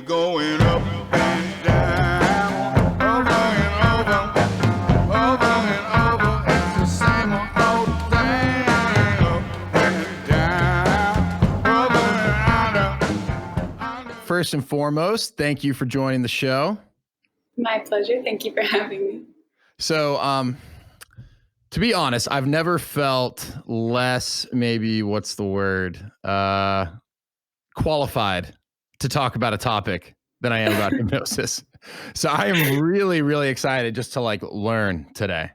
We're going up and down, over and over. It's the same old thing. Up and down, over and under. First and foremost, thank you for joining the show. My pleasure. Thank you for having me. So, to be honest, I've never felt less, maybe what's the word, qualified to talk about a topic than I am about hypnosis. So I am really, really excited just to learn today.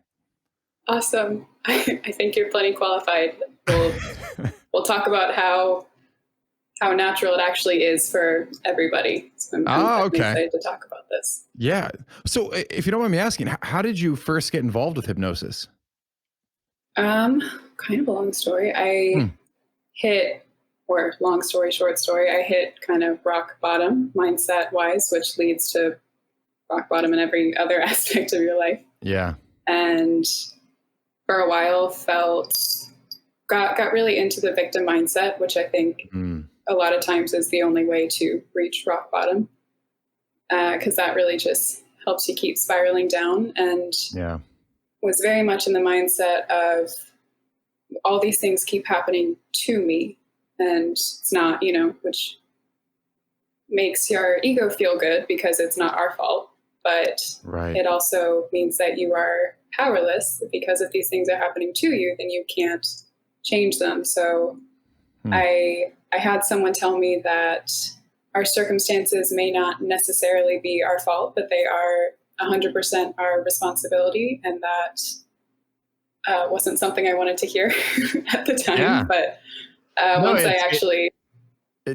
Awesome. I think you're plenty qualified. We'll talk about how natural it actually is for everybody. So I'm excited to talk about this. Yeah. So if you don't mind me asking, how did you first get involved with hypnosis? Kind of a long story. Long story, short story, I hit kind of rock bottom mindset wise, which leads to rock bottom in every other aspect of your life. Yeah. And for a while got really into the victim mindset, which I think a lot of times is the only way to reach rock bottom. Cause that really just helps you keep spiraling down, and was very much in the mindset of all these things keep happening to me. And it's not, which makes your ego feel good because it's not our fault, but it also means that you are powerless because if these things are happening to you, then you can't change them. So I had someone tell me that our circumstances may not necessarily be our fault, but they are 100% our responsibility. And that wasn't something I wanted to hear at the time, but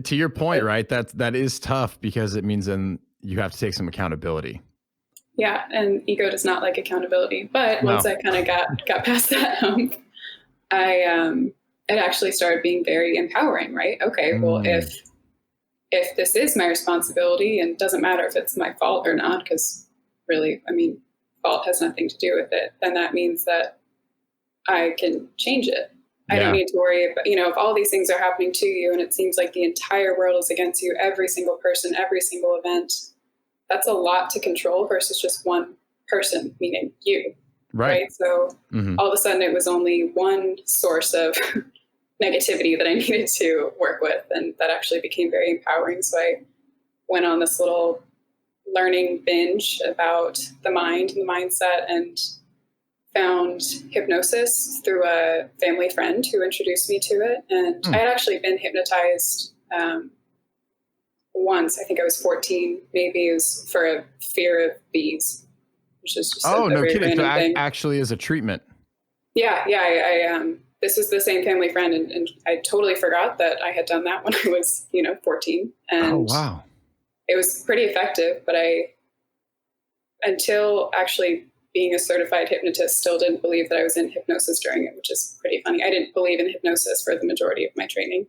to your point, right? That is tough because it means then you have to take some accountability. Yeah. And ego does not like accountability, but once I kind of got past that hump, it actually started being very empowering, right? Okay. Well, if this is my responsibility, and it doesn't matter if it's my fault or not, because really, fault has nothing to do with it, then that means that I can change it. I don't need to worry about, if all these things are happening to you and it seems like the entire world is against you, every single person, every single event, that's a lot to control versus just one person, meaning you. Right. So all of a sudden it was only one source of negativity that I needed to work with. And that actually became very empowering. So I went on this little learning binge about the mind and the mindset, and found hypnosis through a family friend who introduced me to it. And I had actually been hypnotized once. I think I was 14, maybe. It was for a fear of bees, which is just no kidding. So thing. Actually is a treatment. Yeah. I this was the same family friend, and I totally forgot that I had done that when I was, 14. And wow. It was pretty effective, but until actually being a certified hypnotist, still didn't believe that I was in hypnosis during it, which is pretty funny. I didn't believe in hypnosis for the majority of my training,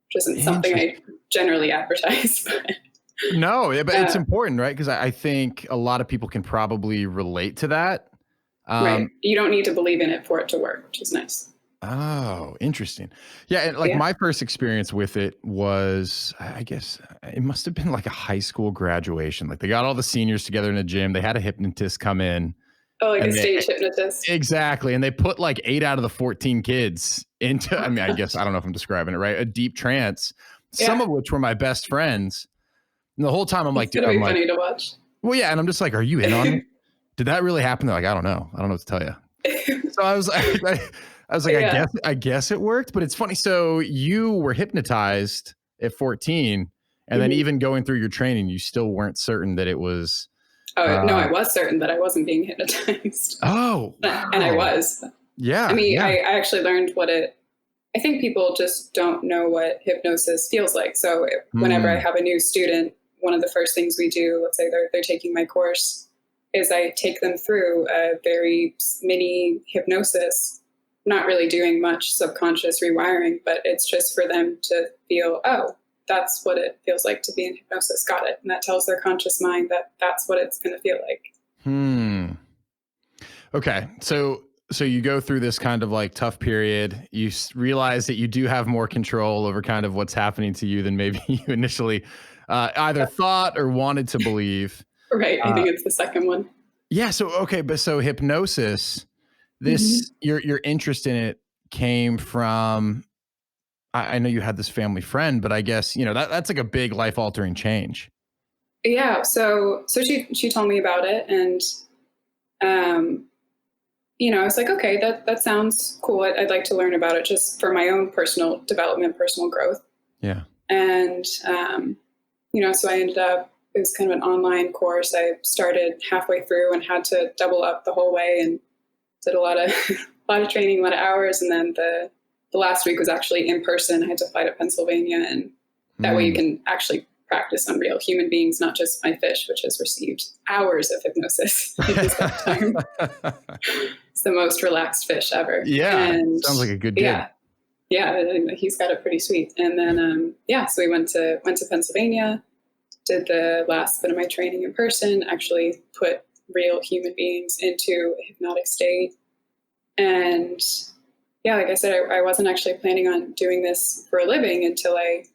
which isn't something I generally advertise. But. No, but it's important, right? Because I think a lot of people can probably relate to that. Right. You don't need to believe in it for it to work, which is nice. Oh, interesting. Yeah. And my first experience with it was, I guess it must have been like a high school graduation. They got all the seniors together in a gym. They had a hypnotist come in. Oh, like a stage hypnotist. Exactly. And they put 8 out of the 14 kids into, I guess, I don't know if I'm describing it right, a deep trance, some of which were my best friends. And the whole time I'm like, dude, it's funny to watch. Well, yeah. And I'm just like, are you in on it? Did that really happen? They're like, I don't know. I don't know what to tell you. So I was like, I guess it worked, but it's funny. So you were hypnotized at 14, and then even going through your training, you still weren't certain that it was. Oh, no, I was certain that I wasn't being hypnotized. Oh, wow. And I was. Yeah. I actually learned I think people just don't know what hypnosis feels like. So whenever I have a new student, one of the first things we do, let's say they're taking my course, is I take them through a very mini hypnosis, not really doing much subconscious rewiring, but it's just for them to feel, oh, that's what it feels like to be in hypnosis. Got it. And that tells their conscious mind that that's what it's going to feel like. Okay. So you go through this kind of tough period. You realize that you do have more control over kind of what's happening to you than maybe you initially either thought or wanted to believe. Right. I think it's the second one. Yeah. So, okay. But so hypnosis, this, your interest in it came from, I know you had this family friend, but I guess, that's like a big life altering change. Yeah. So she told me about it, and, I was like, okay, that sounds cool. I'd like to learn about it just for my own personal development, personal growth. Yeah. And, so I ended up, it was kind of an online course. I started halfway through and had to double up the whole way, and did a lot of, training, a lot of hours. And then the last week was actually in person. I had to fly to Pennsylvania, and that way you can actually practice on real human beings, not just my fish, which has received hours of hypnosis. It's the most relaxed fish ever. Yeah. And sounds like a good gig. Yeah, he's got it pretty sweet. And then, so we went to Pennsylvania, did the last bit of my training in person, actually put real human beings into a hypnotic state. And like I said, I wasn't actually planning on doing this for a living until I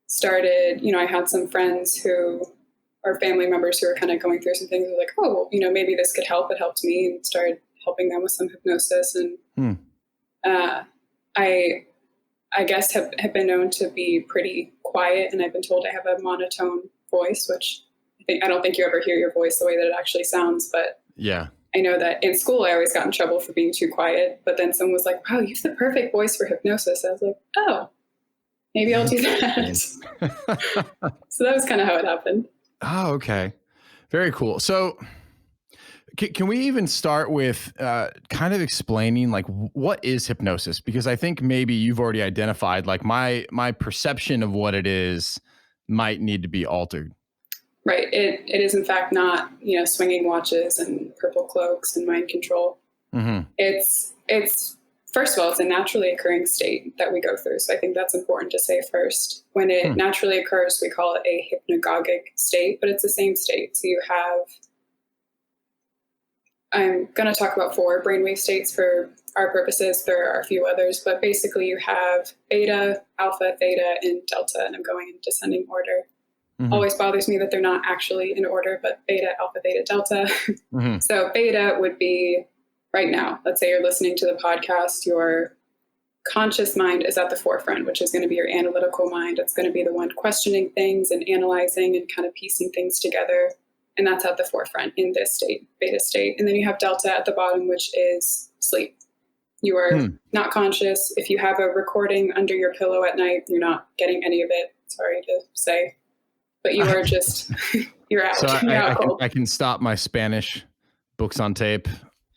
started, I had some friends who are family members who were kind of going through some things. I was like, oh, well, maybe this could help. It helped me, and started helping them with some hypnosis. And I guess have been known to be pretty quiet, and I've been told I have a monotone voice, which I don't think you ever hear your voice the way that it actually sounds. But yeah, I know that in school I always got in trouble for being too quiet. But then someone was like, wow, you have the perfect voice for hypnosis. I was like, oh, maybe I'll do that. So that was kind of how it happened. Oh, okay. Very cool. So can we even start with kind of explaining like what is hypnosis? Because I think maybe you've already identified like my perception of what it is might need to be altered. Right. It is in fact not, swinging watches and purple cloaks and mind control. Mm-hmm. It's first of all, it's a naturally occurring state that we go through. So I think that's important to say first. When it naturally occurs, we call it a hypnagogic state, but it's the same state. So you have, I'm going to talk about 4 brainwave states for our purposes. There are a few others, but basically you have beta, alpha, theta, and delta, and I'm going in descending order. Mm-hmm. Always bothers me that they're not actually in order, but beta, alpha, theta, delta. Mm-hmm. So beta would be right now. Let's say you're listening to the podcast, your conscious mind is at the forefront, which is going to be your analytical mind. It's going to be the one questioning things and analyzing and kind of piecing things together. And that's at the forefront in this state, beta state. And then you have delta at the bottom, which is sleep. You are not conscious. If you have a recording under your pillow at night, you're not getting any of it. Sorry to say. But you are just, you're out. So I can stop my Spanish books on tape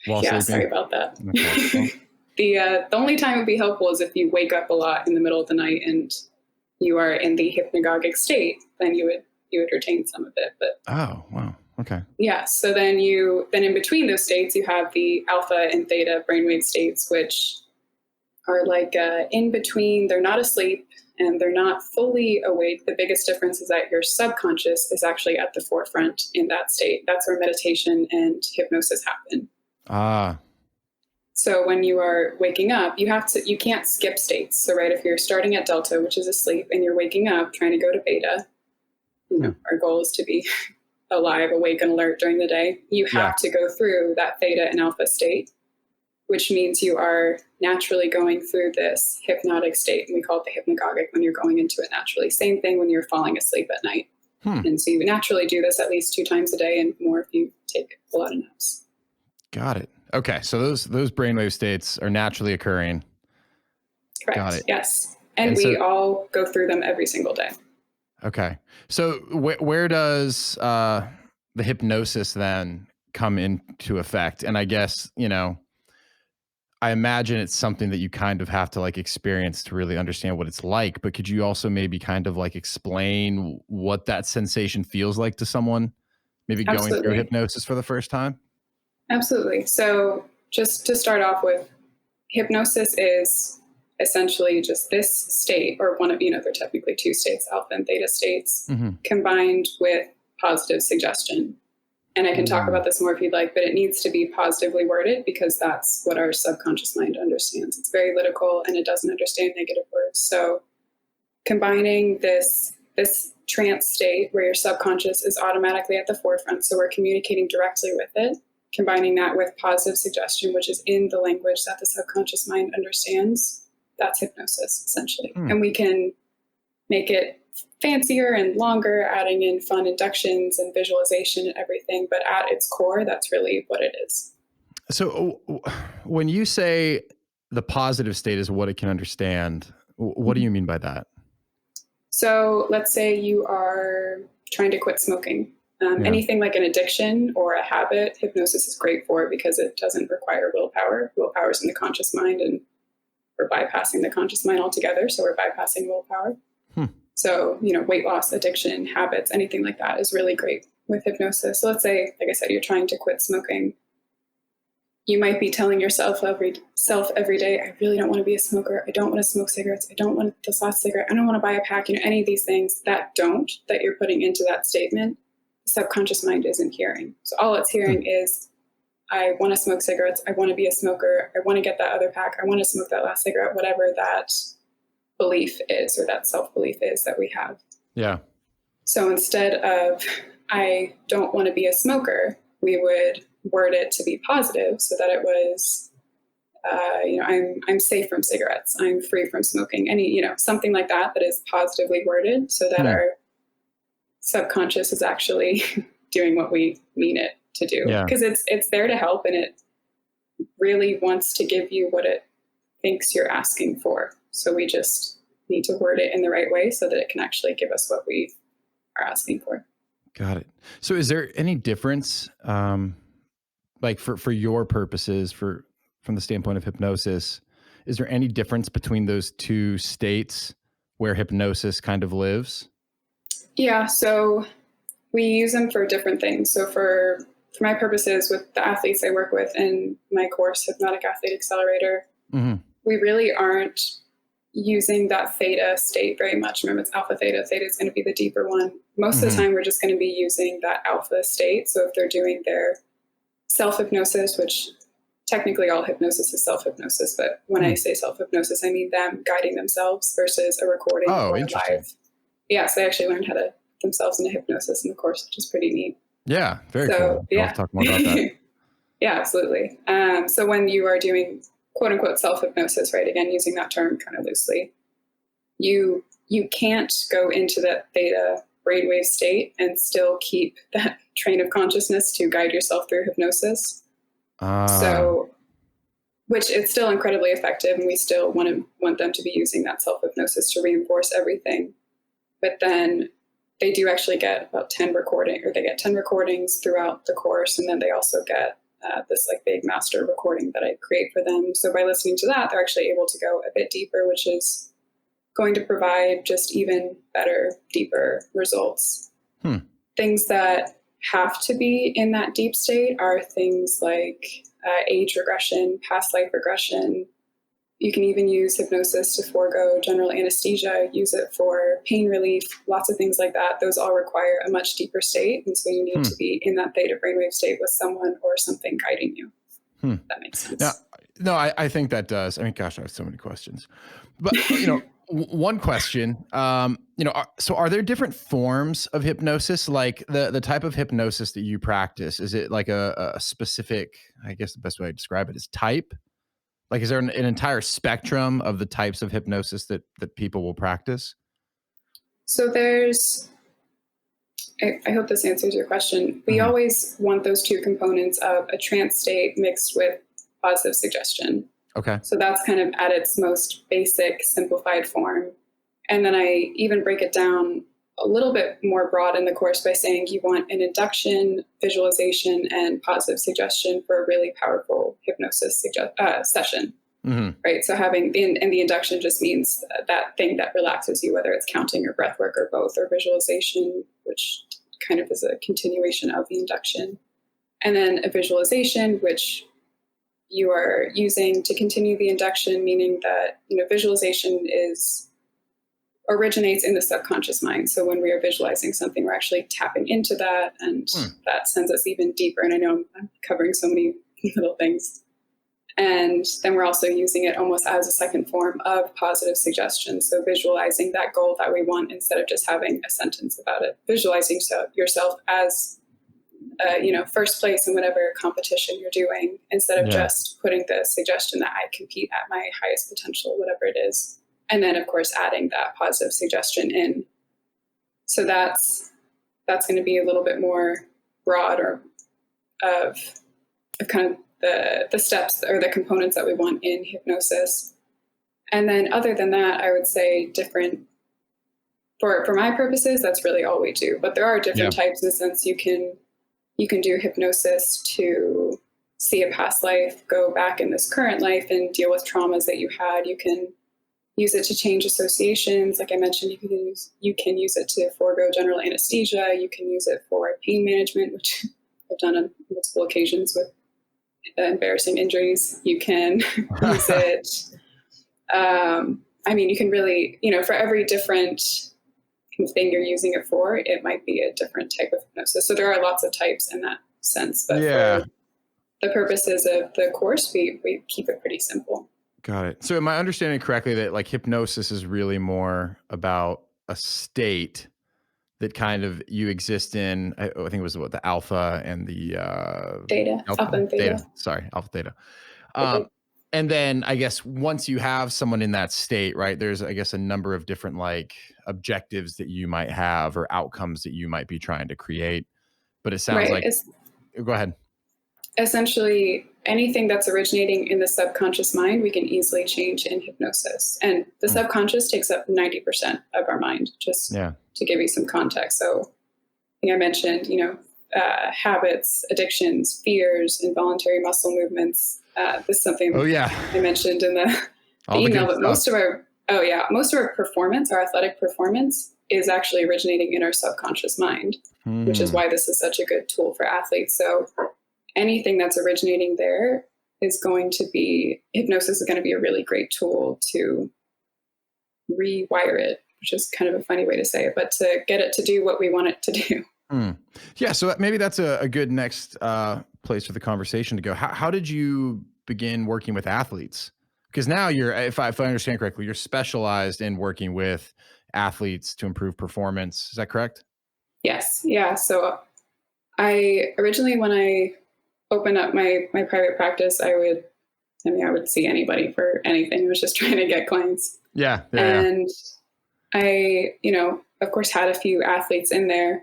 while sleeping. Sorry about that. Okay. The only time it would be helpful is if you wake up a lot in the middle of the night and you are in the hypnagogic state, then you would retain some of it. But oh, wow. Okay. Yeah. So then in between those states, you have the alpha and theta brainwave states, which are like in between. They're not asleep and they're not fully awake. The biggest difference is that your subconscious is actually at the forefront in that state. That's where meditation and hypnosis happen. So when you are waking up, you can't skip states. So right, if you're starting at delta, which is asleep, and you're waking up trying to go to beta, our goal is to be alive, awake, and alert during the day. You have to go through that theta and alpha state, which means you are naturally going through this hypnotic state. And we call it the hypnagogic when you're going into it naturally. Same thing when you're falling asleep at night. And so you naturally do this at least 2 times a day and more if you take a lot of naps. Got it. Okay. So those brainwave states are naturally occurring. Correct. Got it. Yes. And we all go through them every single day. Okay. So where does the hypnosis then come into effect? And I guess, I imagine it's something that you kind of have to like experience to really understand what it's like, but could you also maybe kind of like explain what that sensation feels like to someone maybe going through hypnosis for the first time? Absolutely. So just to start off with, hypnosis is essentially just this state, or one of, there are technically 2 states, alpha and theta states, combined with positive suggestion. And I can talk about this more if you'd like, but it needs to be positively worded because that's what our subconscious mind understands. It's very lytical and it doesn't understand negative words. So combining this this trance state where your subconscious is automatically at the forefront. So we're communicating directly with it, combining that with positive suggestion, which is in the language that the subconscious mind understands. That's hypnosis, essentially. And we can make it fancier and longer, adding in fun inductions and visualization and everything. But at its core, that's really what it is. So when you say the positive state is what it can understand, what do you mean by that? So let's say you are trying to quit smoking. Anything like an addiction or a habit, hypnosis is great for because it doesn't require willpower. Willpower is in the conscious mind, and we're bypassing the conscious mind altogether. So we're bypassing willpower. So, weight loss, addiction, habits, anything like that is really great with hypnosis. So let's say, like I said, you're trying to quit smoking. You might be telling yourself every day, I really don't want to be a smoker. I don't want to smoke cigarettes. I don't want this last cigarette. I don't want to buy a pack. Any of these things that you're putting into that statement, the subconscious mind isn't hearing. So all it's hearing is, I want to smoke cigarettes. I want to be a smoker. I want to get that other pack. I want to smoke that last cigarette, whatever that belief is or that self-belief is that we have. Yeah. So instead of, I don't want to be a smoker, we would word it to be positive so that it was, I'm safe from cigarettes. I'm free from smoking. Something like that is positively worded so that our subconscious is actually doing what we mean it to do. Because it's there to help, and it really wants to give you what it thinks you're asking for. So we just need to word it in the right way so that it can actually give us what we are asking for. Got it. So is there any difference, like for your purposes, from the standpoint of hypnosis, is there any difference between those two states where hypnosis kind of lives? Yeah. So we use them for different things. So for my purposes with the athletes I work with in my course, Hypnotic Athlete Accelerator, we really aren't using that theta state very much. Remember, it's alpha theta. Theta is going to be the deeper one. Most of the time, we're just going to be using that alpha state. So if they're doing their self-hypnosis, which technically all hypnosis is self-hypnosis, but when I say self-hypnosis, I mean them guiding themselves versus a recording or interesting. live. Yeah, so they actually learned how to put themselves into hypnosis in the course, which is pretty neat. Yeah, very cool. Yeah. I'll talk more about that. Yeah, absolutely. So when you are doing quote unquote self-hypnosis, right? Again, using that term kind of loosely, you can't go into that theta brainwave state and still keep that train of consciousness to guide yourself through hypnosis. So, which it's still incredibly effective, and we still want them to be using that self-hypnosis to reinforce everything. But then they do actually get about 10 recordings throughout the course, and then they also get this like big master recording that I create for them. So by listening to that, they're actually able to go a bit deeper, which is going to provide just even better, deeper results. Things that have to be in that deep state are things like age regression, past life regression. You can even use hypnosis to forego general anesthesia, use it for pain relief, lots of things like that. Those all require a much deeper state. And so you need to be in that theta brainwave state with someone or something guiding you. That makes sense. No, I think that does. I mean, gosh, I have so many questions. But, one question, so are there different forms of hypnosis? Like the type of hypnosis that you practice, is it like a specific, I guess the best way to describe it is type? Like, is there an entire spectrum of the types of hypnosis that people will practice? So I hope this answers your question. We always want those two components of a trance state mixed with positive suggestion. Okay. So that's kind of at its most basic, simplified form. And then I even break it down a little bit more broad in the course by saying you want an induction, visualization, and positive suggestion for a really powerful hypnosis session. Right. So having the induction just means that thing that relaxes you, whether it's counting or breath work or both, or visualization, which kind of is a continuation of the induction. And then a visualization, which you are using to continue the induction, meaning that, visualization originates in the subconscious mind. So when we are visualizing something, we're actually tapping into that, and that sends us even deeper. And I know I'm covering so many little things. And then we're also using it almost as a second form of positive suggestion. So visualizing that goal that we want instead of just having a sentence about it. Visualizing yourself as, first place in whatever competition you're doing, instead of just putting the suggestion that I compete at my highest potential, whatever it is. And then, of course, adding that positive suggestion in. So that's going to be a little bit more broad, or of kind of the steps or the components that we want in hypnosis. And then other than that, I would say different, for my purposes, that's really all we do. But there are different types, in the sense you can do hypnosis to see a past life, go back in this current life and deal with traumas that you had. You can use it to change associations. Like I mentioned, you can use it to forego general anesthesia. You can use it for pain management, which I've done on multiple occasions with embarrassing injuries. You can use it. You can really, for every different thing you're using it for, it might be a different type of hypnosis. So there are lots of types in that sense. But for the purposes of the course, we keep it pretty simple. Got it. So am I understanding correctly that like hypnosis is really more about a state that kind of you exist in? I think it was the alpha and the Alpha and theta. Sorry, alpha theta. And then I guess once you have someone in that state, right, there's, I guess, a number of different like objectives that you might have or outcomes that you might be trying to create. But it sounds like, go ahead. Essentially, anything that's originating in the subconscious mind, we can easily change in hypnosis. And the subconscious takes up 90% of our mind, just to give you some context. So I think I mentioned, habits, addictions, fears, involuntary muscle movements. This is something I mentioned in the email, but most of our performance, our athletic performance, is actually originating in our subconscious mind, which is why this is such a good tool for athletes. So anything that's originating there hypnosis is going to be a really great tool to rewire it, which is kind of a funny way to say it, but to get it to do what we want it to do. Yeah. So maybe that's a good next place for the conversation to go. How did you begin working with athletes? Because now if I understand correctly, you're specialized in working with athletes to improve performance. Is that correct? Yes. Yeah. So originally, when I opened up my private practice, I would see anybody for anything. I was just trying to get clients. And I, of course, had a few athletes in there,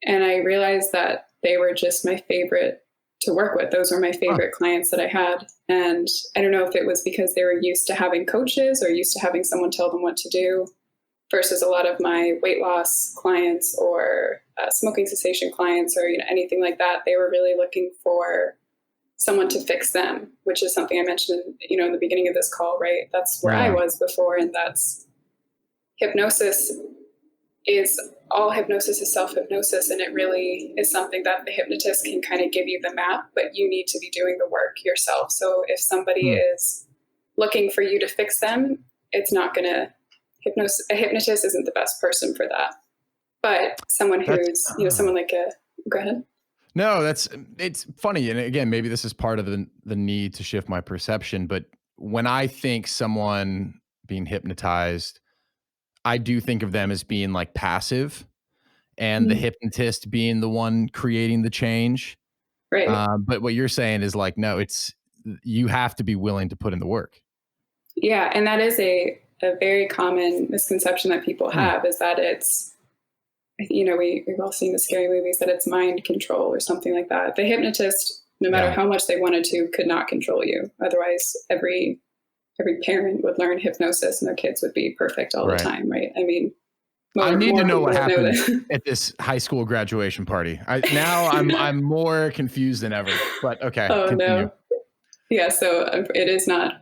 and I realized that they were just my favorite to work with. Those were my favorite clients that I had. And I don't know if it was because they were used to having coaches or used to having someone tell them what to do, versus a lot of my weight loss clients or smoking cessation clients, or anything like that. They were really looking for someone to fix them, which is something I mentioned in the beginning of this call, right? That's where I was before. And that's hypnosis is self-hypnosis, and it really is something that the hypnotist can kind of give you the map, but you need to be doing the work yourself. So if somebody is looking for you to fix them, it's not going to a hypnotist isn't the best person for that. But someone who's, someone like go ahead. No, it's funny. And again, maybe this is part of the need to shift my perception. But when I think someone being hypnotized, I do think of them as being like passive, and the hypnotist being the one creating the change. Right. But what you're saying is like, no, you have to be willing to put in the work. Yeah. And that is a very common misconception that people have, is that it's, we've all seen the scary movies, that it's mind control or something like that. The hypnotist, no matter how much they wanted to, could not control you. Otherwise, every parent would learn hypnosis and their kids would be perfect all the time, right? I mean, I need to know what happened at this high school graduation party. I'm more confused than ever. But okay. Oh continue. no. Yeah. So it is not.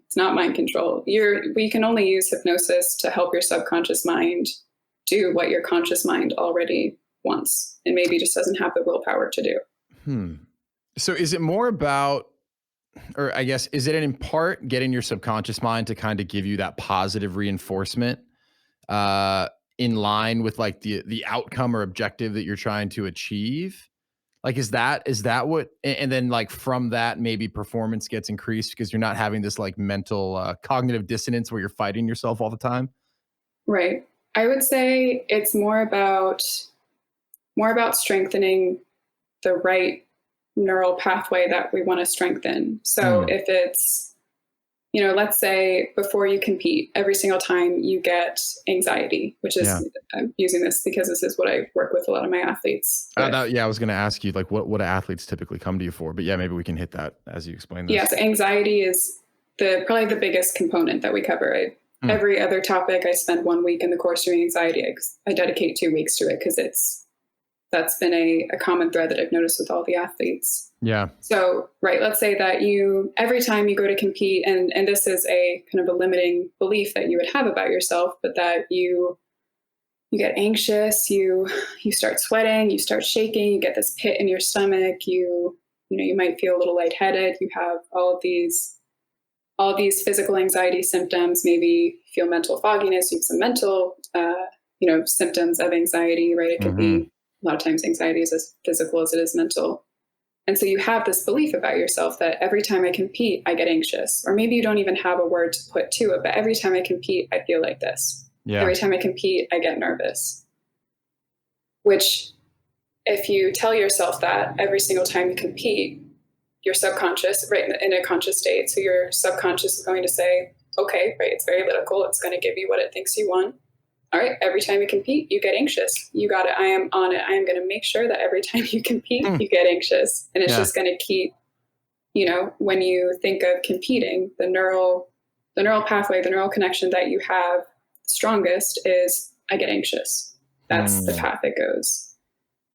It's not mind control. We can only use hypnosis to help your subconscious mind do what your conscious mind already wants, and maybe just doesn't have the willpower to do. So is it more about, or I guess, is it in part getting your subconscious mind to kind of give you that positive reinforcement in line with like the outcome or objective that you're trying to achieve? Like, is that what, and then like from that, maybe performance gets increased because you're not having this like mental cognitive dissonance where you're fighting yourself all the time? Right. I would say it's more about strengthening the right neural pathway that we want to strengthen. So if it's, let's say before you compete, every single time you get anxiety, which is, I'm using this because this is what I work with a lot of my athletes. I was going to ask you, like, what do athletes typically come to you for? But yeah, maybe we can hit that as you explain this. Yes, anxiety is probably the biggest component that we cover. Every other topic, I spend 1 week in the course doing anxiety. I dedicate 2 weeks to it because that's been a common thread that I've noticed with all the athletes. Yeah. So, right, let's say that every time you go to compete, and this is a kind of a limiting belief that you would have about yourself, but that you get anxious, you start sweating, you start shaking, you get this pit in your stomach, you might feel a little lightheaded, you have all these physical anxiety symptoms, maybe feel mental fogginess, you have some mental, symptoms of anxiety, right? It could be, a lot of times anxiety is as physical as it is mental. And so you have this belief about yourself that every time I compete, I get anxious. Or maybe you don't even have a word to put to it, but every time I compete, I feel like this. Yeah. Every time I compete, I get nervous. Which, if you tell yourself that every single time you compete, your subconscious, right, in a conscious state, so your subconscious is going to say, okay, right, it's very analytical. It's going to give you what it thinks you want. All right, every time you compete, you get anxious. You got it. I am on it. I am going to make sure that every time you compete, you get anxious. And it's just going to keep, when you think of competing, the neural pathway, the neural connection that you have strongest is I get anxious. That's the path it goes.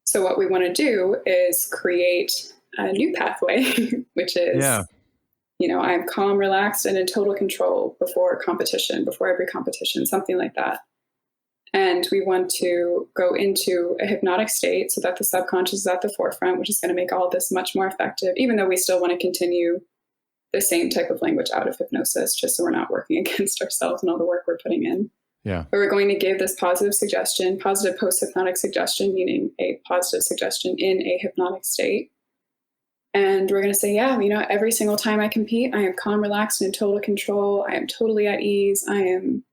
So what we want to do is create a new pathway, which is, I'm calm, relaxed, and in total control before every competition, something like that. And we want to go into a hypnotic state so that the subconscious is at the forefront, which is going to make all of this much more effective, even though we still want to continue the same type of language out of hypnosis, just so we're not working against ourselves and all the work we're putting in. Yeah. But we're going to give this positive suggestion, positive post-hypnotic suggestion, meaning a positive suggestion in a hypnotic state. And we're going to say, every single time I compete, I am calm, relaxed, and in total control. I am totally at ease. I am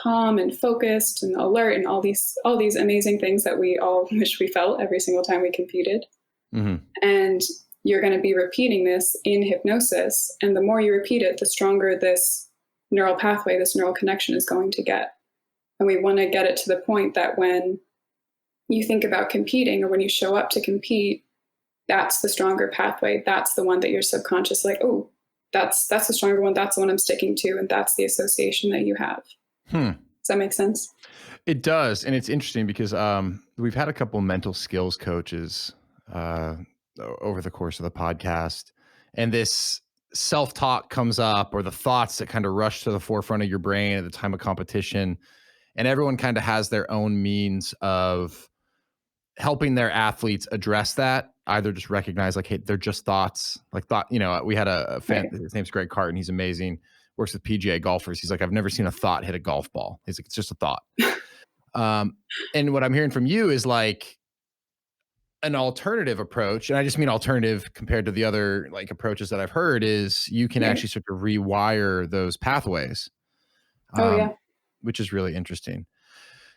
calm and focused and alert and all these amazing things that we all wish we felt every single time we competed. And you're going to be repeating this in hypnosis. And the more you repeat it, the stronger this neural pathway, this neural connection is going to get. And we want to get it to the point that when you think about competing or when you show up to compete, that's the stronger pathway. That's the one that your subconscious like, that's the stronger one. That's the one I'm sticking to. And that's the association that you have. Does that make sense? It does. And it's interesting because we've had a couple mental skills coaches over the course of the podcast. And this self-talk comes up, or the thoughts that kind of rush to the forefront of your brain at the time of competition. And everyone kind of has their own means of helping their athletes address that. Either just recognize like, hey, they're just thoughts. Like we had a fan, his name's Greg Carton. He's amazing. Works with PGA golfers. He's like, I've never seen a thought hit a golf ball. He's like, it's just a thought. And what I'm hearing from you is like an alternative approach. And I just mean alternative compared to the other like approaches that I've heard is you can actually sort of rewire those pathways. Which is really interesting.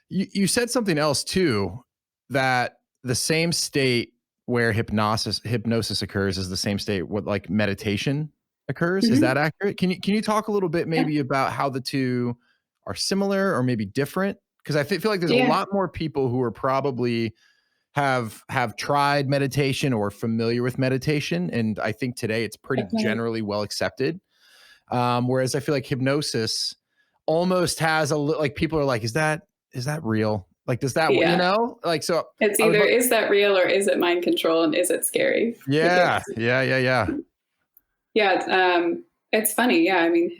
You said something else too, that the same state where hypnosis occurs is the same state what like meditation occurs. Is that accurate? Can you talk a little bit maybe about how the two are similar or maybe different? Because I feel like there's a lot more people who are probably have tried meditation or familiar with meditation, and I think today it's pretty generally well accepted. Whereas I feel like hypnosis almost has like people are like, is that real? Like, does that like so? It's either is that real or is it mind control and is it scary? Yeah. It's funny. Yeah, I mean,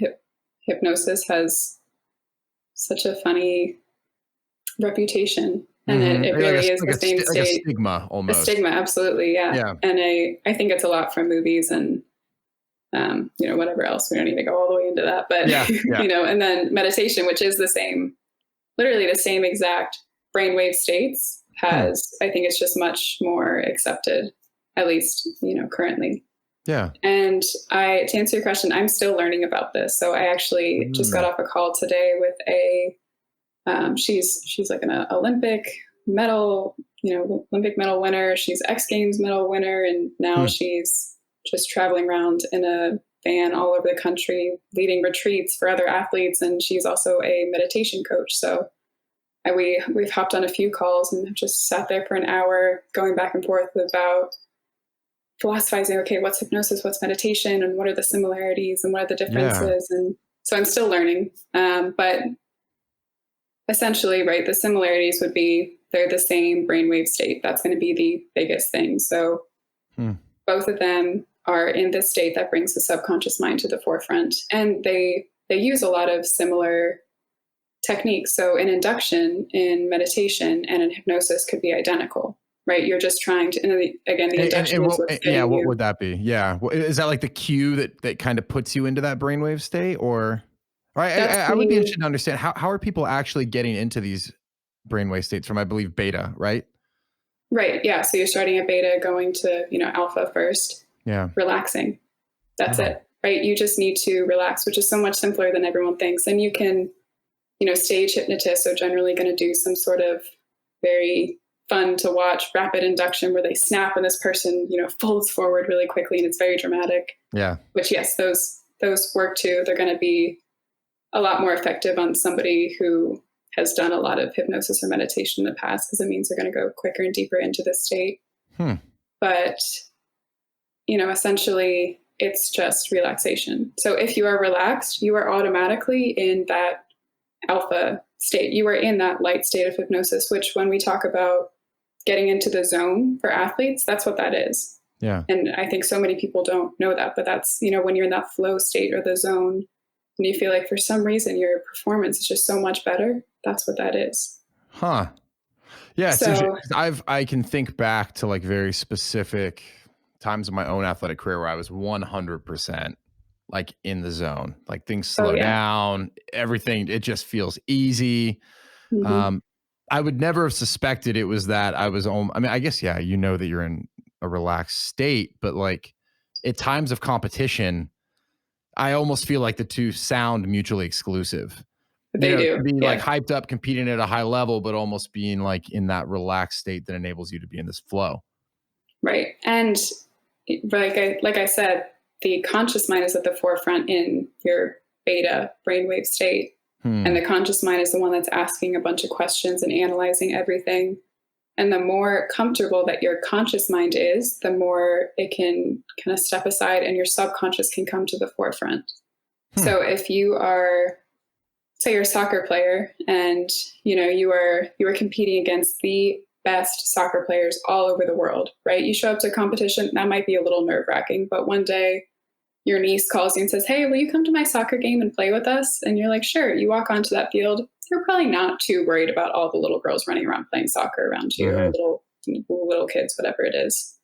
hypnosis has such a funny reputation, and it really is the same state. Like a stigma, almost. A stigma, absolutely, yeah. And I think it's a lot from movies and whatever else. We don't need to go all the way into that, but and then meditation, which is the same, literally the same exact brainwave states, has I think it's just much more accepted. at least, currently. Yeah. And to answer your question, I'm still learning about this. So I actually just got off a call today with she's like an Olympic medal, Olympic medal winner. She's X Games medal winner. And now she's just traveling around in a van all over the country, leading retreats for other athletes. And she's also a meditation coach. So we've hopped on a few calls and just sat there for an hour going back and forth about philosophizing, okay, what's hypnosis, what's meditation, and what are the similarities and what are the differences? Yeah. And so I'm still learning. But essentially, right, the similarities would be they're the same brainwave state. That's going to be the biggest thing. So both of them are in this state that brings the subconscious mind to the forefront. And they use a lot of similar techniques. So in induction, in meditation, and in hypnosis could be identical. Right, you're just trying to. And again, the induction is what's getting what would that be? Yeah, is that like the cue that kind of puts you into that brainwave state, or? I would be interested to understand how are people actually getting into these brainwave states from, I believe, beta, right? Right. Yeah. So you're starting at beta, going to alpha first. Yeah. Relaxing. That's it. Right. You just need to relax, which is so much simpler than everyone thinks. And you can, stage hypnotists are generally going to do some sort of very fun to watch rapid induction where they snap and this person, folds forward really quickly and it's very dramatic. Yeah. Which, yes, those work too. They're going to be a lot more effective on somebody who has done a lot of hypnosis or meditation in the past, because it means they're going to go quicker and deeper into this state. But, essentially it's just relaxation. So if you are relaxed, you are automatically in that alpha state. You are in that light state of hypnosis, which when we talk about getting into the zone for athletes, that's what that is. Yeah. And I think so many people don't know that, but that's, when you're in that flow state or the zone and you feel like for some reason your performance is just so much better, that's what that is. Huh. Yeah. So I can think back to like very specific times in my own athletic career where I was 100% like in the zone, like things slow down, everything, it just feels easy. I would never have suspected it was that I was I guess, yeah, that you're in a relaxed state, but like at times of competition, I almost feel like the two sound mutually exclusive. They do. To be like hyped up, competing at a high level, but almost being like in that relaxed state that enables you to be in this flow. Right. And like I said, the conscious mind is at the forefront in your beta brainwave state. And the conscious mind is the one that's asking a bunch of questions and analyzing everything. And the more comfortable that your conscious mind is, the more it can kind of step aside and your subconscious can come to the forefront. So if you are, say you're a soccer player and, you are competing against the best soccer players all over the world, right? You show up to a competition, that might be a little nerve-wracking, but one day your niece calls you and says, hey, will you come to my soccer game and play with us? And you're like, sure. You walk onto that field. You're probably not too worried about all the little girls running around playing soccer around you, or little kids, whatever it is.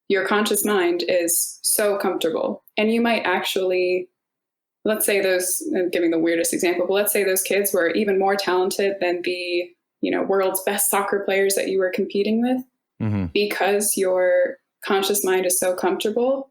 Your conscious mind is so comfortable. And you might actually, let's say I'm giving the weirdest example, but let's say those kids were even more talented than the, world's best soccer players that you were competing with. Because your conscious mind is so comfortable,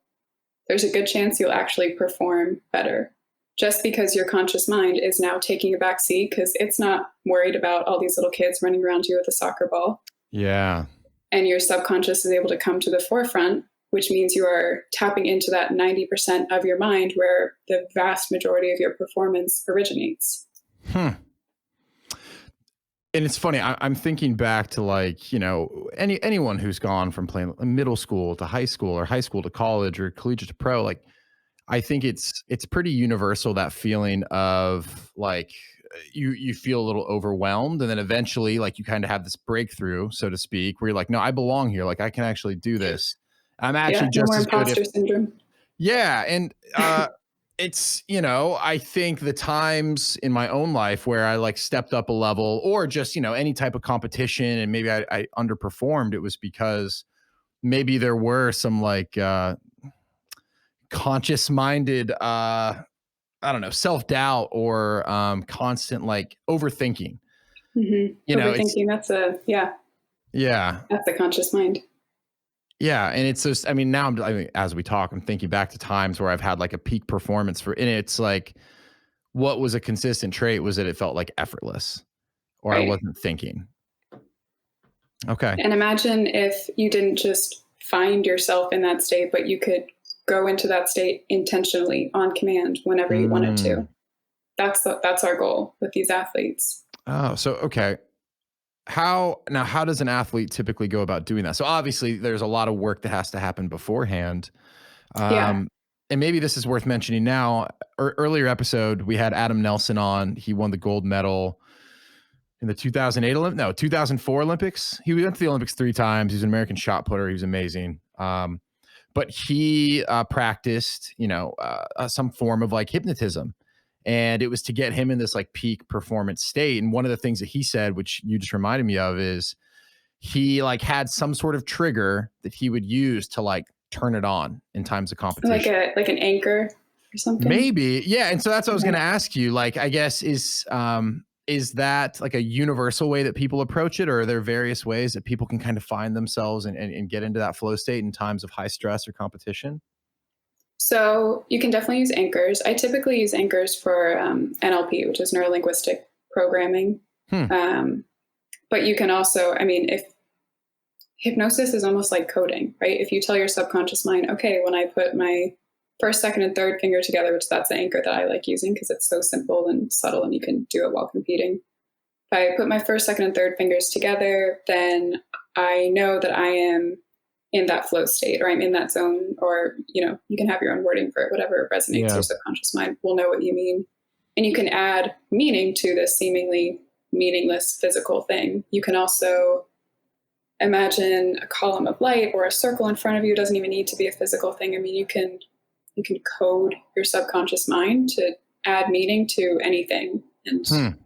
there's a good chance you'll actually perform better, just because your conscious mind is now taking a back seat because it's not worried about all these little kids running around you with a soccer ball. Yeah. And your subconscious is able to come to the forefront, which means you are tapping into that 90% of your mind where the vast majority of your performance originates. And it's funny, I'm thinking back to like, anyone who's gone from playing middle school to high school or high school to college or collegiate to pro, like, I think it's pretty universal, that feeling of like, you feel a little overwhelmed. And then eventually like you kind of have this breakthrough, so to speak, where you're like, no, I belong here. Like I can actually do this. I'm actually just as good. Imposter syndrome. Yeah. And, it's, I think the times in my own life where I like stepped up a level or just, any type of competition and maybe I underperformed, it was because maybe there were some like conscious minded, self-doubt or constant like overthinking. Overthinking, that's the conscious mind. Yeah. And it's just, I mean, now as we talk, I'm thinking back to times where I've had like a peak performance and it's like, what was a consistent trait was that it felt like effortless or I Right. wasn't thinking. Okay. And imagine if you didn't just find yourself in that state, but you could go into that state intentionally on command whenever you wanted to. That's our goal with these athletes. Oh, so, okay. How does an athlete typically go about doing that? So obviously there's a lot of work that has to happen beforehand. Yeah. And maybe this is worth mentioning now. Earlier episode, we had Adam Nelson on. He won the gold medal in the 2004 Olympics. He went to the Olympics 3 times. He's an American shot putter. He was amazing. But he practiced, some form of like hypnotism. And it was to get him in this like peak performance state. And one of the things that he said, which you just reminded me of, is he like had some sort of trigger that he would use to like turn it on in times of competition. Like an anchor or something? Maybe. Yeah. And so that's what I was going to ask you. Like, I guess is that like a universal way that people approach it, or are there various ways that people can kind of find themselves and get into that flow state in times of high stress or competition? So you can definitely use anchors. I typically use anchors for NLP, which is neuro-linguistic programming. But you can also, if hypnosis is almost like coding, right? If you tell your subconscious mind, okay, when I put my first, second, and third finger together, which that's the anchor that I like using because it's so simple and subtle and you can do it while competing. If I put my first, second, and third fingers together, then I know that I am in that flow state, or I'm in that zone, or, you can have your own wording for it, whatever resonates. Your subconscious mind will know what you mean. And you can add meaning to this seemingly meaningless physical thing. You can also imagine a column of light or a circle in front of you. It doesn't even need to be a physical thing. You can code your subconscious mind to add meaning to anything and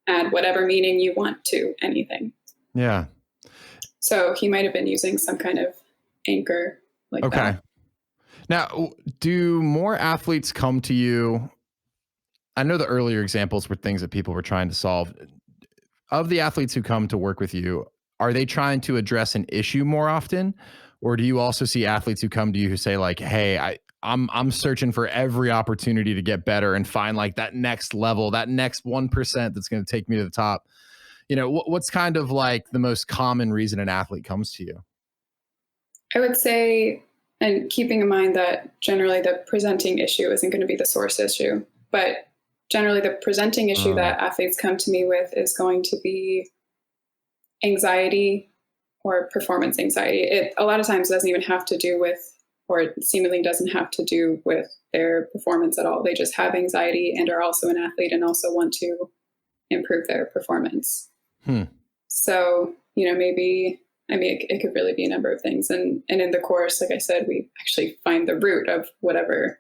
add whatever meaning you want to anything. Yeah. So he might have been using some kind of anchor like that. Now, do more athletes come to you? I know the earlier examples were things that people were trying to solve. Of the athletes who come to work with you, are they trying to address an issue more often? Or do you also see athletes who come to you who say like, hey, I'm searching for every opportunity to get better and find like that next level, that next 1% that's going to take me to the top? What's kind of like the most common reason an athlete comes to you? I would say, and keeping in mind that generally the presenting issue isn't going to be the source issue, but generally the presenting issue that athletes come to me with is going to be anxiety or performance anxiety. It a lot of times doesn't even have to do with, or it seemingly doesn't have to do with their performance at all. They just have anxiety and are also an athlete and also want to improve their performance. So, maybe, it could really be a number of things. And in the course, like I said, we actually find the root of whatever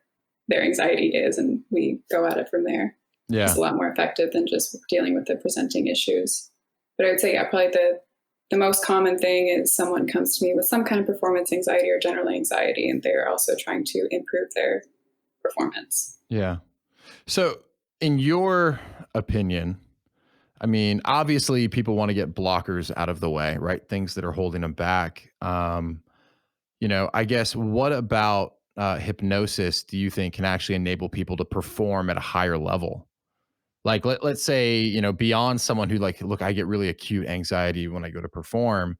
their anxiety is and we go at it from there. Yeah. It's a lot more effective than just dealing with the presenting issues. But I would say, probably the most common thing is someone comes to me with some kind of performance anxiety or general anxiety, and they're also trying to improve their performance. Yeah. So in your opinion, obviously people want to get blockers out of the way, right? Things that are holding them back. I guess what about hypnosis do you think can actually enable people to perform at a higher level? Like, let's say, beyond someone who like, look, I get really acute anxiety when I go to perform,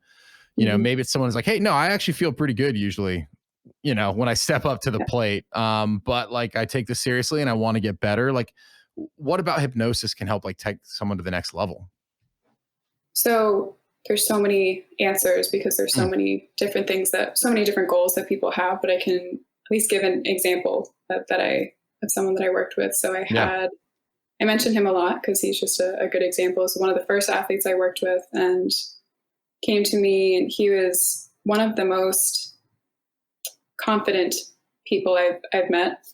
maybe it's someone who's like, hey, no, I actually feel pretty good usually, when I step up to the plate. But like, I take this seriously and I want to get better. Like, what about hypnosis can help like take someone to the next level? So there's so many answers because there's so many different things so many different goals that people have, but I can at least give an example of someone that I worked with. So I mentioned him a lot because he's just a good example. He's one of the first athletes I worked with and came to me, and he was one of the most confident people I've met,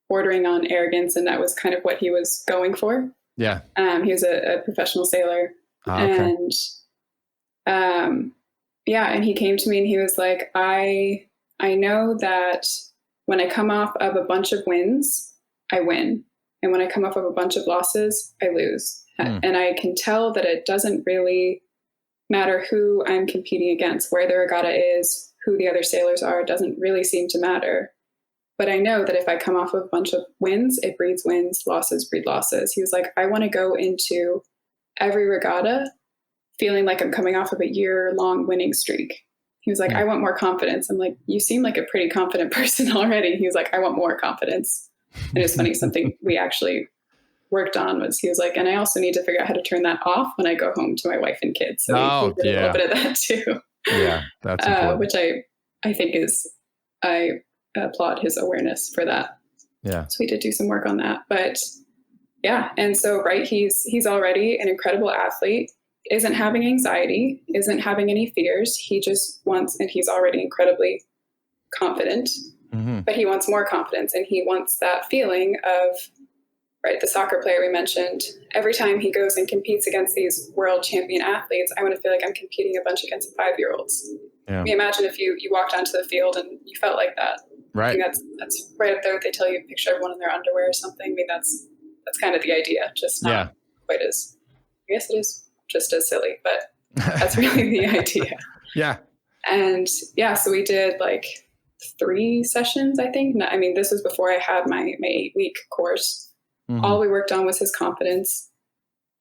bordering on arrogance, and that was kind of what he was going for. Yeah. He was a professional sailor. Okay. And he came to me and he was like, I know that when I come off of a bunch of wins, I win. And when I come off of a bunch of losses, I lose. And I can tell that it doesn't really matter who I'm competing against, where the regatta is, who the other sailors are doesn't really seem to matter. But I know that if I come off of a bunch of wins, it breeds wins, losses breed losses. He was like, I want to go into every regatta feeling like I'm coming off of a year-long winning streak. He was like, I want more confidence. I'm like, you seem like a pretty confident person already. He was like, I want more confidence. And it's funny, something we actually worked on was, he was like, and I also need to figure out how to turn that off when I go home to my wife and kids. So we did a little bit of that too. Yeah, that's important. Which I think is, I applaud his awareness for that. Yeah. So we did do some work on that. But yeah, and so, right, he's already an incredible athlete, isn't having anxiety, isn't having any fears. He just wants, and he's already incredibly confident, but he wants more confidence, and he wants that feeling of, right, the soccer player we mentioned, every time he goes and competes against these world champion athletes, I want to feel like I'm competing a bunch against 5-year-olds. Yeah. I mean, imagine if you walked onto the field and you felt like that. Right. I think that's right up there. They tell you picture everyone in their underwear or something. I mean, that's kind of the idea, just not quite as, I guess it is just as silly, but that's really the idea. Yeah. And yeah, so we did like 3 sessions, I think. I mean, this was before I had my 8-week course. All we worked on was his confidence.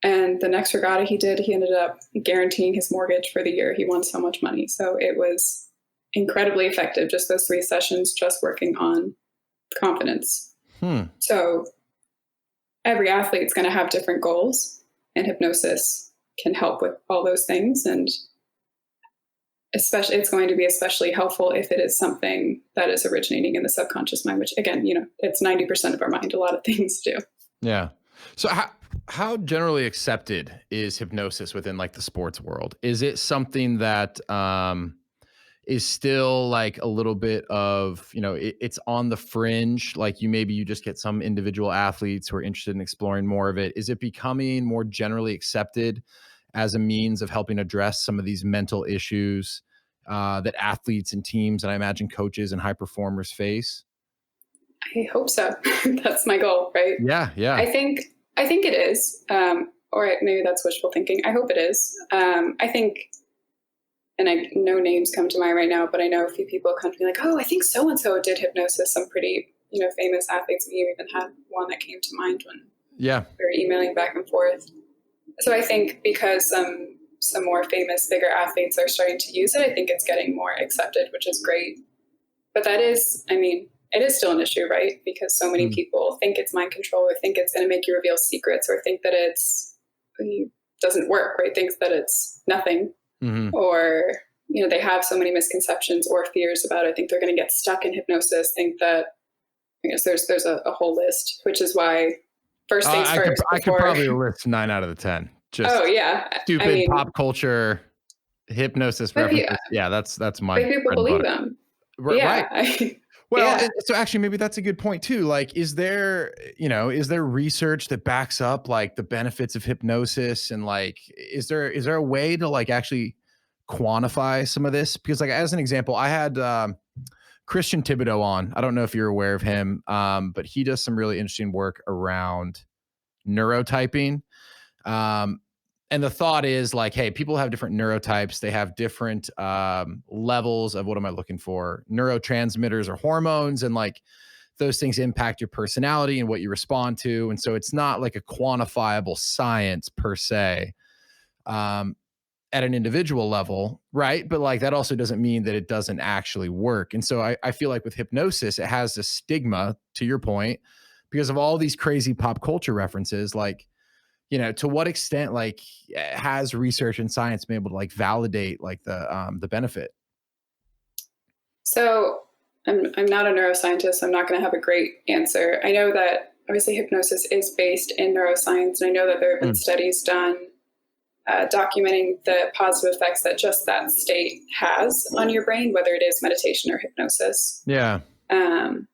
And the next regatta he did, he ended up guaranteeing his mortgage for the year. He won so much money. So it was incredibly effective, just those 3 sessions, just working on confidence. So every athlete's going to have different goals, and hypnosis can help with all those things. And especially, it's going to be especially helpful if it is something that is originating in the subconscious mind, which again, it's 90% of our mind. A lot of things do. Yeah. So how generally accepted is hypnosis within like the sports world? Is it something that is still like a little bit of, it's on the fringe, like maybe you just get some individual athletes who are interested in exploring more of it? Is it becoming more generally accepted as a means of helping address some of these mental issues that athletes and teams, and I imagine coaches and high performers face? I hope so. That's my goal, right? Yeah. I think it is, or maybe that's wishful thinking. I hope it is. I think, and no names come to mind right now, but I know a few people come to me like, oh, I think so-and-so did hypnosis. Some pretty, famous athletes. You even had one that came to mind when we were emailing back and forth. So I think because some more famous, bigger athletes are starting to use it, I think it's getting more accepted, which is great. But that is, it is still an issue, right? Because so many people think it's mind control, or think it's going to make you reveal secrets, or think that it doesn't work, right? Thinks that it's nothing. Or, they have so many misconceptions or fears about it. Think they're going to get stuck in hypnosis. Think that, I guess there's a whole list, which is why first things first. I could probably list 9 out of the 10. Just stupid pop culture hypnosis references. That's my. But people believe them. Right. Well, so actually, maybe that's a good point too. Like, is there research that backs up like the benefits of hypnosis, and like, is there a way to like actually quantify some of this? Because like, as an example, I had Christian Thibodeau on. I don't know if you're aware of him, but he does some really interesting work around neurotyping. And the thought is like, hey, people have different neurotypes. They have different levels of, what am I looking for? Neurotransmitters or hormones. And like those things impact your personality and what you respond to. And so it's not like a quantifiable science per se at an individual level, right? But like that also doesn't mean that it doesn't actually work. And so I feel like with hypnosis, it has this stigma, to your point, because of all these crazy pop culture references. Like, to what extent like has research and science been able to like validate like the benefit? So I'm not a neuroscientist. I'm not going to have a great answer. I know that obviously hypnosis is based in neuroscience, and I know that there have been studies done documenting the positive effects that just that state has on your brain, whether it is meditation or hypnosis. Yeah. And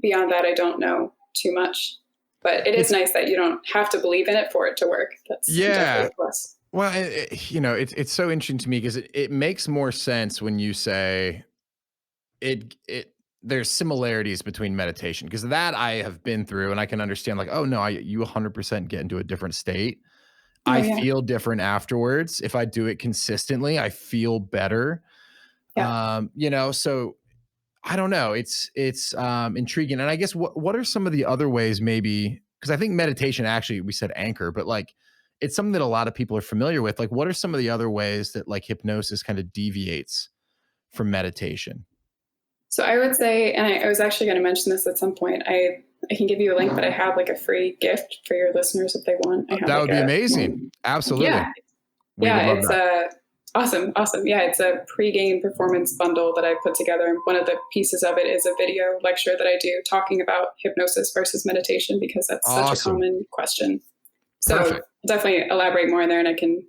beyond that, I don't know too much. But it is nice that you don't have to believe in it for it to work. That's definitely a plus. Well, it's so interesting to me because it makes more sense when you say there's similarities between meditation, because that I have been through and I can understand like, oh no, you 100% get into a different state. I feel different afterwards. If I do it consistently, I feel better. You know, so I don't know. It's intriguing. And I guess what are some of the other ways maybe, because I think meditation, actually we said anchor, but like it's something that a lot of people are familiar with. Like what are some of the other ways that like hypnosis kind of deviates from meditation? So I would say, and I was actually going to mention this at some point, I can give you a link, but I have like a free gift for your listeners if they want. I have that would be amazing. Absolutely. Yeah. We would love that. Awesome. Yeah, it's a pre-game performance bundle that I put together. One of the pieces of it is a video lecture that I do talking about hypnosis versus meditation, because that's such a common question. So Perfect. definitely elaborate more in there, and I can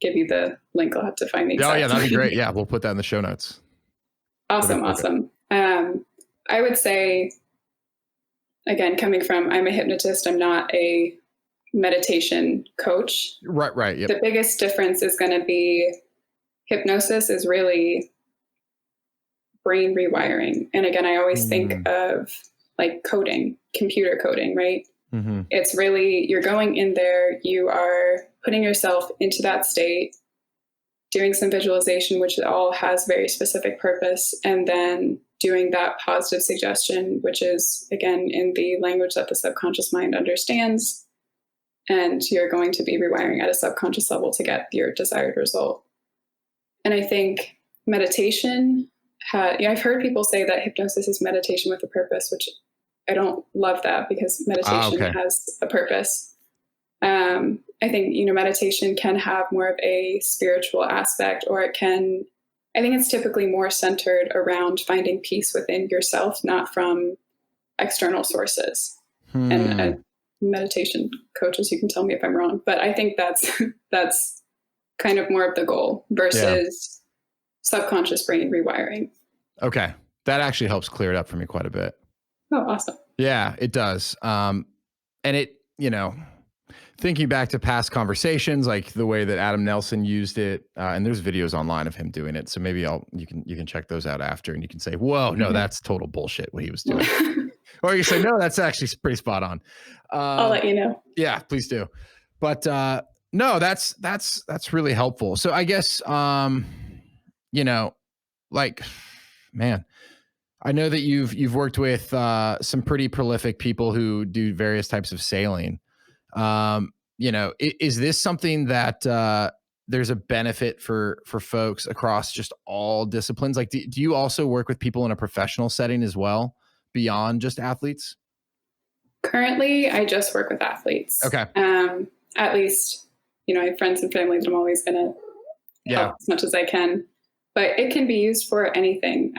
give you the link. I'll have to find the exact. Oh yeah, that'd be great. Yeah, we'll put that in the show notes. Awesome. I would say, again, coming from, I'm a hypnotist, I'm not a meditation coach. Right. Yep. The biggest difference is going to be hypnosis is really brain rewiring. And again, I always think of like coding, computer coding, right? Mm-hmm. It's really, you're going in there, you are putting yourself into that state, doing some visualization, which all has very specific purpose, and then doing that positive suggestion, which is, again, in the language that the subconscious mind understands. And you're going to be rewiring at a subconscious level to get your desired result. And I think meditation, I've heard people say that hypnosis is meditation with a purpose, which I don't love that, because meditation has a purpose. I think, meditation can have more of a spiritual aspect, or I think it's typically more centered around finding peace within yourself, not from external sources. And meditation coaches, you can tell me if I'm wrong, but I think that's kind of more of the goal versus subconscious brain rewiring. Okay. That actually helps clear it up for me quite a bit. Oh, awesome. Yeah, it does. And it, thinking back to past conversations, like the way that Adam Nelson used it, and there's videos online of him doing it. So maybe you can check those out after, and you can say, whoa, no, that's total bullshit what he was doing. Or you say, no, that's actually pretty spot on. I'll let you know. Yeah, please do. But no, that's really helpful. So I guess, like, man, I know that you've worked with some pretty prolific people who do various types of sailing. Is this something that there's a benefit for folks across just all disciplines? Like, do you also work with people in a professional setting as well, beyond just athletes? Currently, I just work with athletes. Okay. At least, I have friends and family that I'm always going to help as much as I can. But it can be used for anything.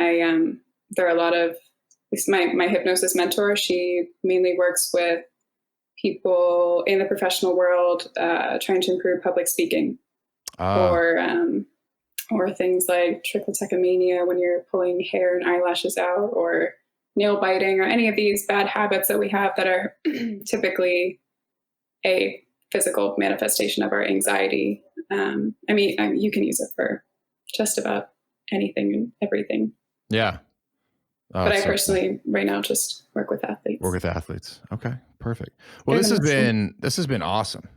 There are a lot of, at least my hypnosis mentor, she mainly works with people in the professional world trying to improve public speaking, or things like trichotillomania, when you're pulling hair and eyelashes out, or nail biting, or any of these bad habits that we have that are typically a physical manifestation of our anxiety. You can use it for just about anything and everything. Yeah. But I personally right now just work with athletes. Work with athletes. Okay, perfect. Well, this has been awesome.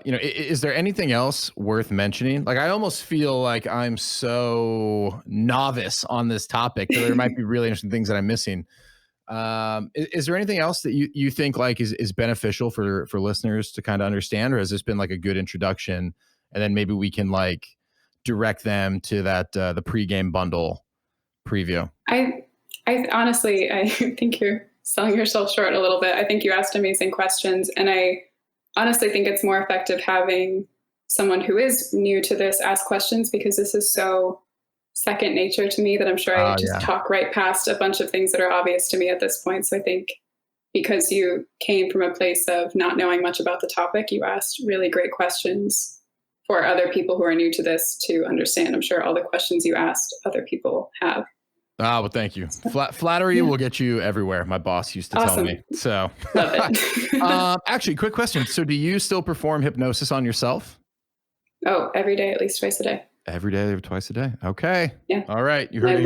Is there anything else worth mentioning? Like, I almost feel like I'm so novice on this topic that there might be really interesting things that I'm missing. Is there anything else that you think like is beneficial for listeners to kind of understand, or has this been like a good introduction, and then maybe we can like direct them to that the pregame bundle preview? I honestly, I think you're selling yourself short a little bit. I think you asked amazing questions, and I honestly think it's more effective having someone who is new to this ask questions, because this is so second nature to me that I'm sure I just talk right past a bunch of things that are obvious to me at this point. So I think because you came from a place of not knowing much about the topic, you asked really great questions for other people who are new to this to understand. I'm sure all the questions you asked other people have. Well, thank you. Flattery will get you everywhere. My boss used to tell me. So, love it. Actually, quick question. So, do you still perform hypnosis on yourself? Oh, every day, at least twice a day. Every day, twice a day. Okay. Yeah. All right. You heard it.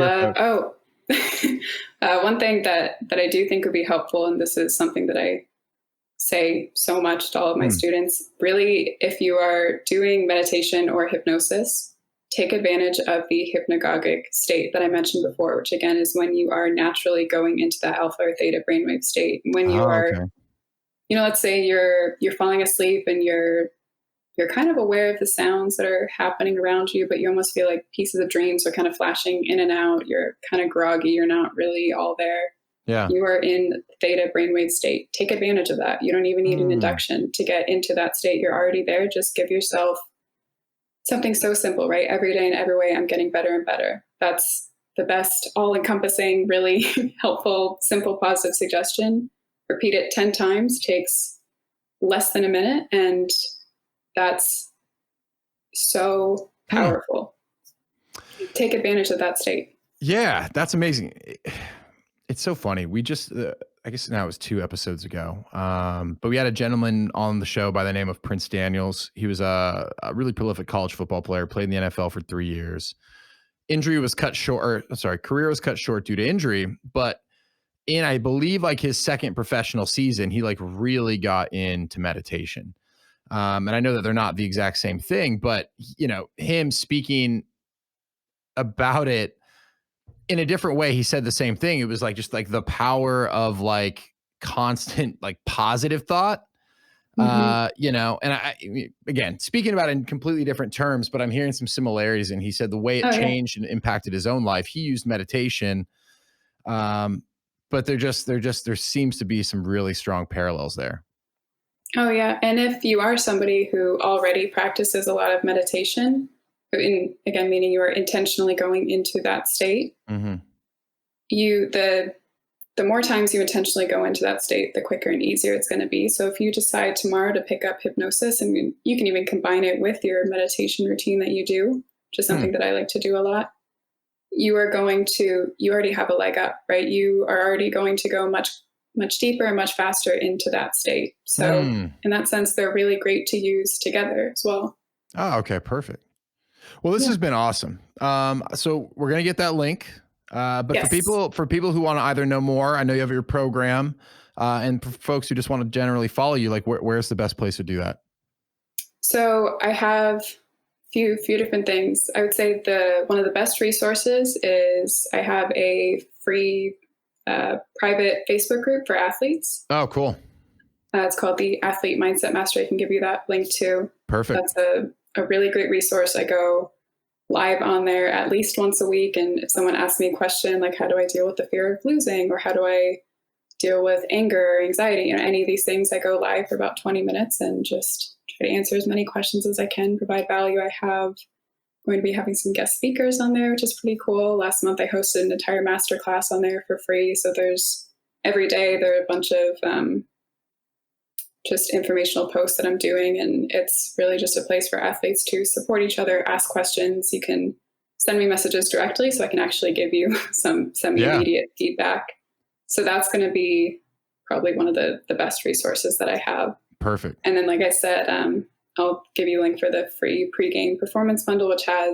One thing that I do think would be helpful, and this is something that I say so much to all of my students, really, if you are doing meditation or hypnosis, take advantage of the hypnagogic state that I mentioned before, which again is when you are naturally going into that alpha or theta brainwave state. When you are, okay. Let's say you're falling asleep and you're kind of aware of the sounds that are happening around you, but you almost feel like pieces of dreams are kind of flashing in and out. You're kind of groggy. You're not really all there. Yeah. You are in theta brainwave state. Take advantage of that. You don't even need an induction to get into that state. You're already there. Just give yourself something so simple, right? Every day and every way, I'm getting better and better. That's the best, all-encompassing, really helpful, simple, positive suggestion. Repeat it 10 times, takes less than a minute, and that's so powerful. Take advantage of that state. Yeah, that's amazing. It's so funny. We just, I guess now it was 2 episodes ago, but we had a gentleman on the show by the name of Prince Daniels. He was a really prolific college football player, played in the NFL for 3 years. Career was cut short due to injury, but in, I believe, like his second professional season, he like really got into meditation. And I know that they're not the exact same thing, but him speaking about it in a different way, he said the same thing. It was like just like the power of like constant like positive thought. And I again, speaking about it in completely different terms, but I'm hearing some similarities. And he said the way it changed and impacted his own life, he used meditation. But there seems to be some really strong parallels there. Oh yeah. And if you are somebody who already practices a lot of meditation, meaning you are intentionally going into that state, the more times you intentionally go into that state, the quicker and easier it's going to be. So if you decide tomorrow to pick up hypnosis, and you can even combine it with your meditation routine that you do, which is something that I like to do a lot, you already have a leg up, right? You are already going to go much, much deeper and much faster into that state. So in that sense, they're really great to use together as well. Oh, okay. Perfect. Well, this has been awesome. So we're going to get that link. But yes. for people who want to either know more, I know you have your program, and for folks who just want to generally follow you, like where's the best place to do that? So I have few different things. I would say one of the best resources is I have a free private Facebook group for athletes. Oh, cool. It's called the Athlete Mindset Master. I can give you that link too. Perfect. That's a really great resource. I go live on there at least once a week. And if someone asks me a question, like how do I deal with the fear of losing, or how do I deal with anger or anxiety, any of these things, I go live for about 20 minutes and just try to answer as many questions as I can, provide value. Going to be having some guest speakers on there, which is pretty cool. Last month, I hosted an entire masterclass on there for free. So every day there are a bunch of just informational posts that I'm doing. And it's really just a place for athletes to support each other, ask questions. You can send me messages directly so I can actually give you some immediate feedback. So that's going to be probably one of the best resources that I have. Perfect. And then, like I said, I'll give you a link for the free pregame performance bundle, which I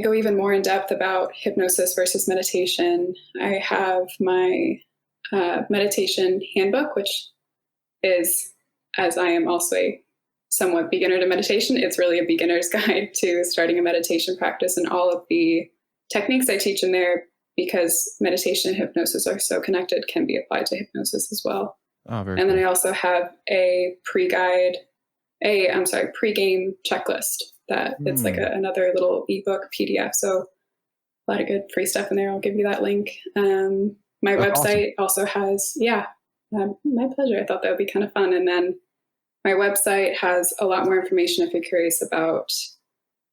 go even more in depth about hypnosis versus meditation. I have my meditation handbook, which is, as I am also a somewhat beginner to meditation, it's really a beginner's guide to starting a meditation practice, and all of the techniques I teach in there, because meditation and hypnosis are so connected, can be applied to hypnosis as well. Oh, very and cool. Then I also have a pregame checklist that it's like another little ebook PDF. So a lot of good free stuff in there. I'll give you that link. My website also has, my pleasure. I thought that would be kind of fun. And then my website has a lot more information if you're curious about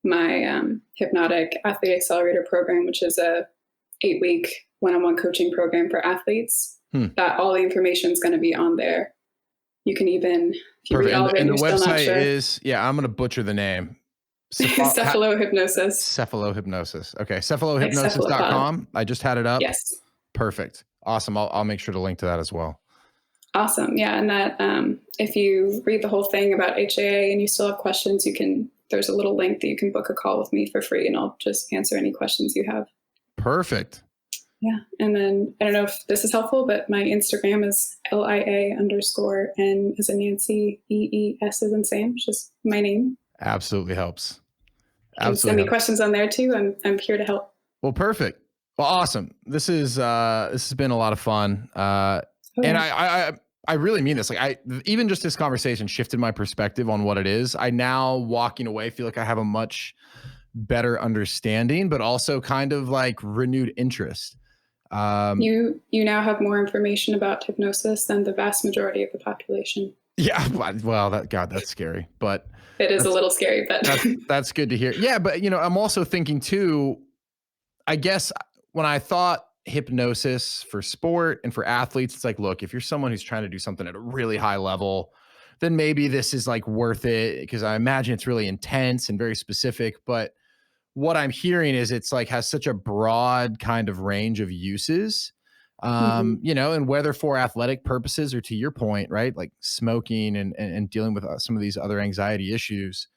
my Hypnotic Athlete Accelerator program, which is a 8-week one-on-one coaching program for athletes. That all the information is going to be on there. You can even, if you read all of it, and you're the still not website sure. is, I'm going to butcher the name. Cephalohypnosis. Cephalohypnosis. Okay. Cephalohypnosis.com. I just had it up. Yes. Perfect. Awesome. I'll make sure to link to that as well. Awesome. Yeah. And that, if you read the whole thing about HAA and you still have questions, there's a little link that you can book a call with me for free, and I'll just answer any questions you have. Perfect. Yeah. And then I don't know if this is helpful, but my Instagram is LIA_N as in Nancy, EES as in Sam. It's just my name. Absolutely helps. can send me Absolutely. questions on there too. I'm here to help. Well, perfect. Well, awesome. This has been a lot of fun. Oh, And yeah. I really mean this. Like even just this conversation shifted my perspective on what it is. I now walking away feel like I have a much better understanding, but also kind of like renewed interest. You now have more information about hypnosis than the vast majority of the population. Yeah. Well, that's scary, but It is a that's, little scary, but that's good to hear. Yeah. But I'm also thinking too, I guess when I thought hypnosis for sport and for athletes, it's like, look, if you're someone who's trying to do something at a really high level, then maybe this is like worth it, because I imagine it's really intense and very specific. But what I'm hearing is it's like has such a broad kind of range of uses, Mhm. and whether for athletic purposes or, to your point, right, like smoking and dealing with some of these other anxiety issues,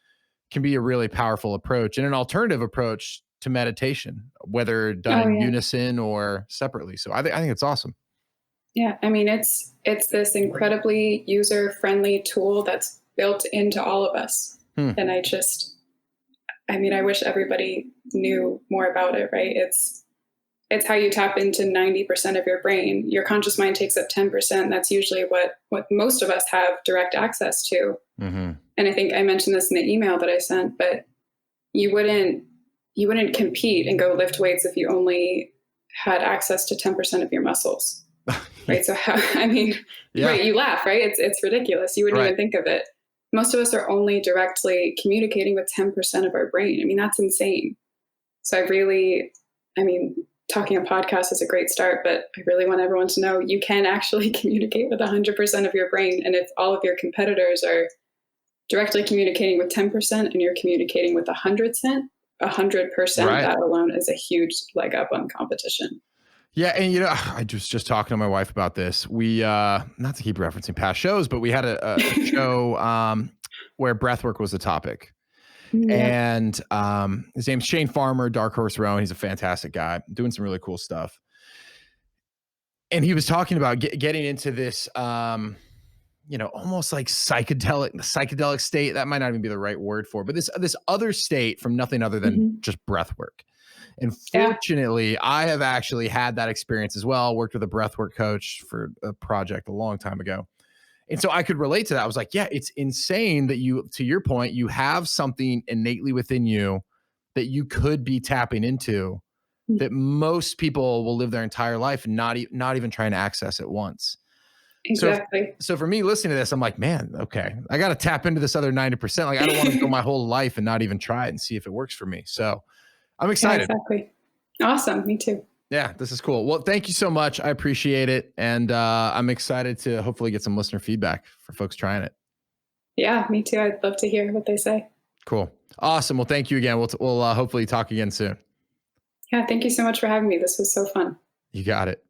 can be a really powerful approach and an alternative approach to meditation, whether done Oh, in yeah. unison or separately. So I think it's awesome. Yeah, I mean, it's this incredibly user-friendly tool that's built into all of us. Hmm. And I mean, I wish everybody knew more about it, right? It's how you tap into 90% of your brain. Your conscious mind takes up 10%. That's usually what most of us have direct access to. Mm-hmm. And I think I mentioned this in the email that I sent, but you wouldn't compete and go lift weights if you only had access to 10% of your muscles. Right. So how, I mean, Yeah. right. You laugh, right? It's ridiculous. You wouldn't Right. even think of it. Most of us are only directly communicating with 10% of our brain. I mean, that's insane. So I mean, talking a podcast is a great start, but I really want everyone to know you can actually communicate with 100% of your brain. And if all of your competitors are directly communicating with 10% and you're communicating with 100%, Right. that alone is a huge leg up on competition. Yeah. And I just talking to my wife about this. We not to keep referencing past shows, but we had a show where breathwork was the topic. Yeah. And his name's Shane Farmer, Dark Horse Rowan. He's a fantastic guy, doing some really cool stuff. And he was talking about getting into this almost like psychedelic state. That might not even be the right word for it, but this other state from nothing other than Hmm. just breath work. And Yeah. fortunately, I have actually had that experience as well. Worked with a breathwork coach for a project a long time ago. And so I could relate to that. I was like, yeah, it's insane that to your point, you have something innately within you that you could be tapping into, that most people will live their entire life and not even trying to access it once. So, Exactly. so for me listening to this, I'm like, man, okay, I got to tap into this other 90%. Like, I don't want to go my whole life and not even try it and see if it works for me. So I'm Yeah, excited. exactly. Awesome. Me too. Yeah, this is cool. Well, thank you so much. I appreciate it. And I'm excited to hopefully get some listener feedback for folks trying it. Yeah, me too. I'd love to hear what they say. Cool. Awesome. Well, thank you again. We'll hopefully talk again soon. Yeah, thank you so much for having me. This was so fun. You got it.